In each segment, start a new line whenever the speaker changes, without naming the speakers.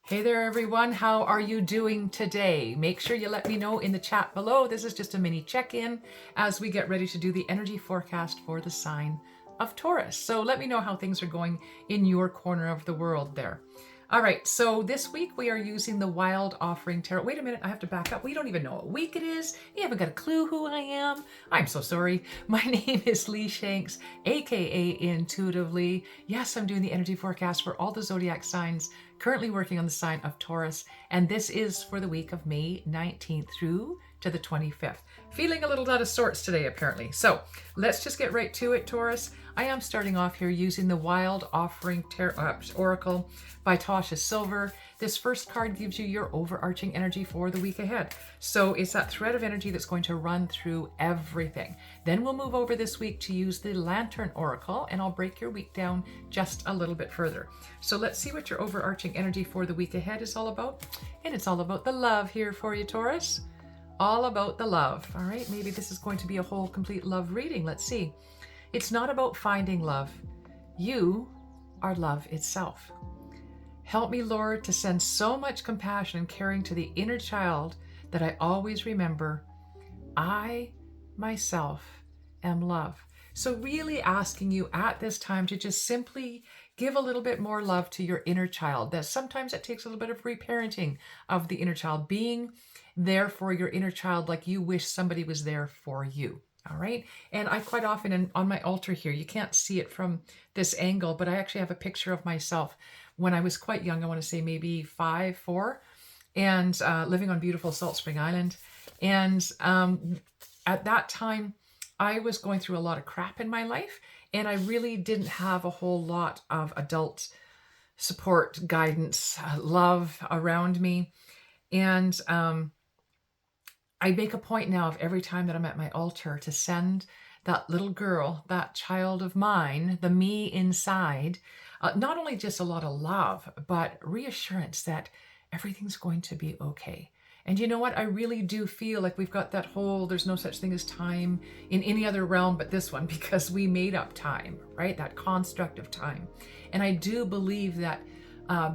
Hey there, everyone. How are you doing today? Make sure you let me know in the chat below. This is just a mini check-in as we get ready to do the energy forecast for the sign of Taurus. So let me know how things are going in your corner of the world there. All right, so this week we are using the Wild Offering Tarot. Wait a minute, I have to back up. We don't even know what week it is. You haven't got a clue who I am. I'm so sorry. My name is Lee Shanks, aka Intuitively. Yes, I'm doing the energy forecast for all the zodiac signs, currently working on the sign of Taurus, and this is for the week of May 19th through to the 25th. Feeling a little out of sorts today, apparently. So let's just get right to it, Taurus. I am starting off here using the Wild Offering Oracle by Tasha Silver. This first card gives you your overarching energy for the week ahead. So it's that thread of energy that's going to run through everything. Then we'll move over this week to use the Lantern Oracle, and I'll break your week down just a little bit further. So let's see what your overarching energy for the week ahead is all about. And it's all about the love here for you, Taurus. All about the love. All right, maybe this is going to be a whole complete love reading. Let's see. It's not about finding love. You are love itself. Help me, Lord, to send so much compassion and caring to the inner child that I always remember I, myself, am love. So really asking you at this time to just simply give a little bit more love to your inner child. That sometimes it takes a little bit of reparenting of the inner child, being there for your inner child like you wish somebody was there for you. All right. And I quite often, on my altar here, you can't see it from this angle, but I actually have a picture of myself when I was quite young. I want to say maybe 5, 4, and living on beautiful Salt Spring Island. And at that time, I was going through a lot of crap in my life, and I really didn't have a whole lot of adult support, guidance, love around me. And I make a point now of every time that I'm at my altar to send that little girl, that child of mine, the me inside, not only just a lot of love, but reassurance that everything's going to be okay. And you know what? I really do feel like we've got that whole, there's no such thing as time in any other realm but this one, because we made up time, right? That construct of time. And I do believe that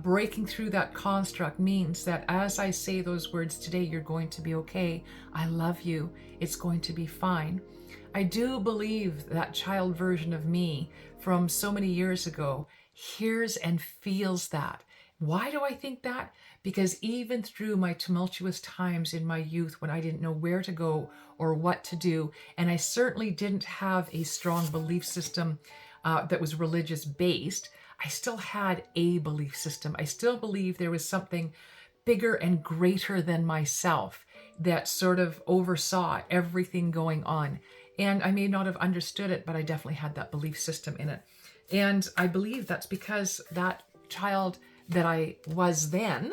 breaking through that construct means that as I say those words today, you're going to be okay. I love you. It's going to be fine. I do believe that child version of me from so many years ago hears and feels that. Why do I think that? Because even through my tumultuous times in my youth when I didn't know where to go or what to do, and I certainly didn't have a strong belief system that was religious based, I still had a belief system. I still believed there was something bigger and greater than myself that sort of oversaw everything going on. And I may not have understood it, but I definitely had that belief system in it. And I believe that's because that child that I was then,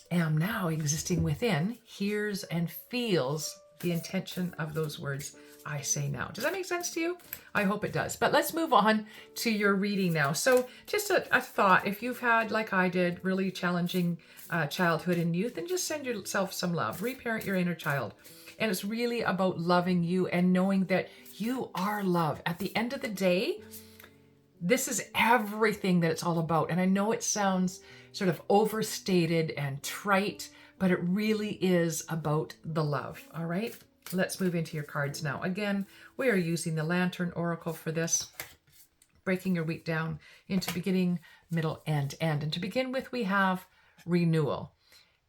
am now existing within, hears and feels the intention of those words I say now. Does that make sense to you? I hope it does. But let's move on to your reading now. So just a thought, if you've had, like I did, really challenging childhood and youth, then just send yourself some love. Reparent your inner child. And it's really about loving you and knowing that you are love. At the end of the day, this is everything that it's all about. And I know it sounds sort of overstated and trite, but it really is about the love. All right. Let's move into your cards now. Again, we are using the Lantern Oracle for this, breaking your week down into beginning, middle, and end. And to begin with, we have renewal.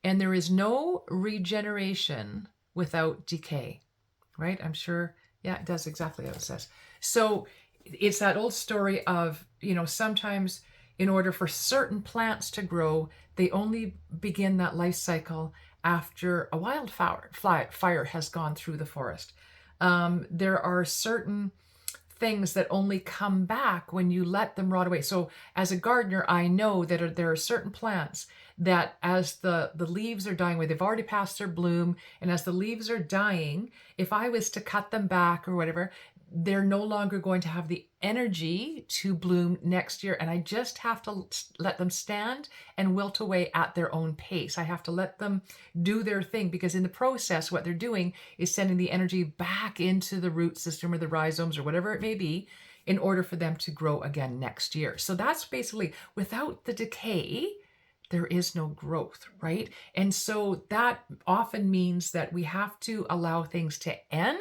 And there is no regeneration without decay, right? I'm sure, yeah, it does exactly what it says. So it's that old story of, sometimes in order for certain plants to grow, they only begin that life cycle after a wildfire has gone through the forest. There are certain things that only come back when you let them rot away. So as a gardener, I know that there are certain plants that as the leaves are dying away, they've already passed their bloom, and as the leaves are dying, if I was to cut them back or whatever, they're no longer going to have the energy to bloom next year. And I just have to let them stand and wilt away at their own pace. I have to let them do their thing, because in the process, what they're doing is sending the energy back into the root system or the rhizomes or whatever it may be in order for them to grow again next year. So that's basically, without the decay, there is no growth, right? And so that often means that we have to allow things to end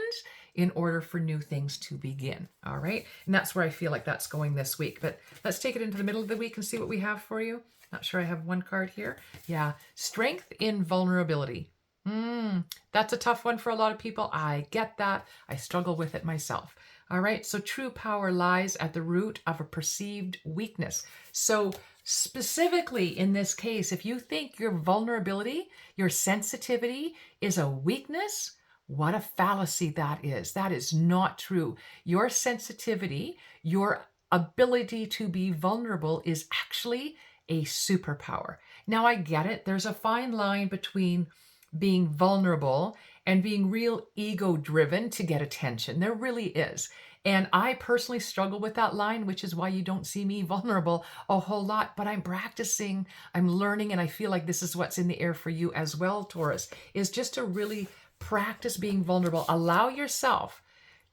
in order for new things to begin. All right. And that's where I feel like that's going this week. But let's take it into the middle of the week and see what we have for you. Not sure I have one card here. Yeah. Strength in vulnerability. That's a tough one for a lot of people. I get that. I struggle with it myself. All right. So true power lies at the root of a perceived weakness. So specifically in this case, if you think your vulnerability, your sensitivity is a weakness, what a fallacy that is. That is not true. Your sensitivity, your ability to be vulnerable is actually a superpower. Now, I get it. There's a fine line between being vulnerable and being real ego driven to get attention. There really is. And I personally struggle with that line, which is why you don't see me vulnerable a whole lot, but I'm practicing, I'm learning, and I feel like this is what's in the air for you as well, Taurus, is just to really practice being vulnerable. Allow yourself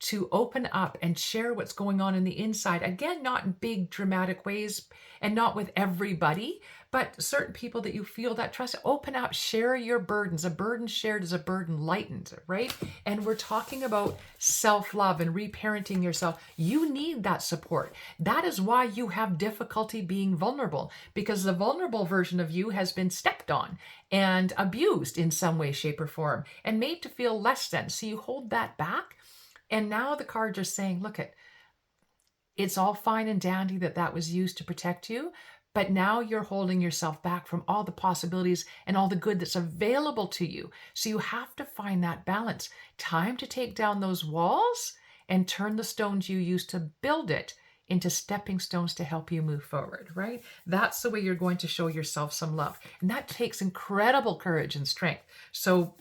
to open up and share what's going on in the inside. Again, not in big dramatic ways and not with everybody, but certain people that you feel that trust. Open up, share your burdens. A burden shared is a burden lightened, right? And we're talking about self-love and reparenting yourself. You need that support. That is why you have difficulty being vulnerable, because the vulnerable version of you has been stepped on and abused in some way, shape, or form and made to feel less than. So you hold that back. And now the cards are saying, look, it's all fine and dandy that was used to protect you, but now you're holding yourself back from all the possibilities and all the good that's available to you. So you have to find that balance. Time to take down those walls and turn the stones you used to build it into stepping stones to help you move forward, right? That's the way you're going to show yourself some love. And that takes incredible courage and strength. So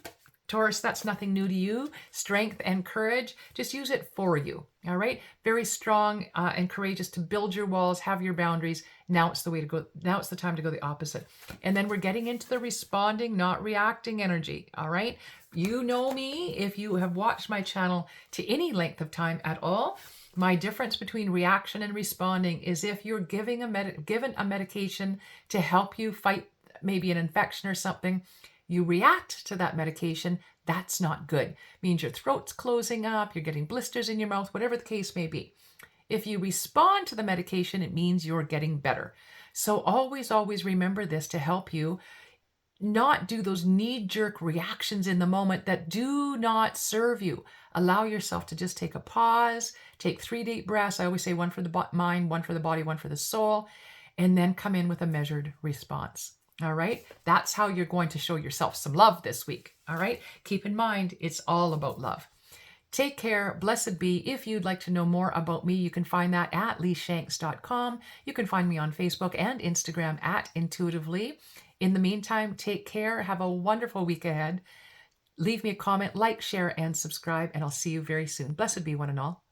Taurus, that's nothing new to you. Strength and courage, just use it for you, all right? Very strong and courageous to build your walls, have your boundaries. Now it's the way to go. Now it's the time to go the opposite. And then we're getting into the responding, not reacting energy, all right? You know me, if you have watched my channel to any length of time at all, my difference between reaction and responding is if you're given a medication to help you fight maybe an infection or something, you react to that medication, that's not good. It means your throat's closing up, you're getting blisters in your mouth, whatever the case may be. If you respond to the medication, it means you're getting better. So always, always remember this to help you not do those knee-jerk reactions in the moment that do not serve you. Allow yourself to just take a pause, take 3 deep breaths. I always say one for the mind, one for the body, one for the soul, and then come in with a measured response. All right. That's how you're going to show yourself some love this week. All right. Keep in mind, it's all about love. Take care. Blessed be. If you'd like to know more about me, you can find that at leeshanks.com. You can find me on Facebook and Instagram at intuitively. In the meantime, take care. Have a wonderful week ahead. Leave me a comment, like, share, and subscribe, and I'll see you very soon. Blessed be one and all.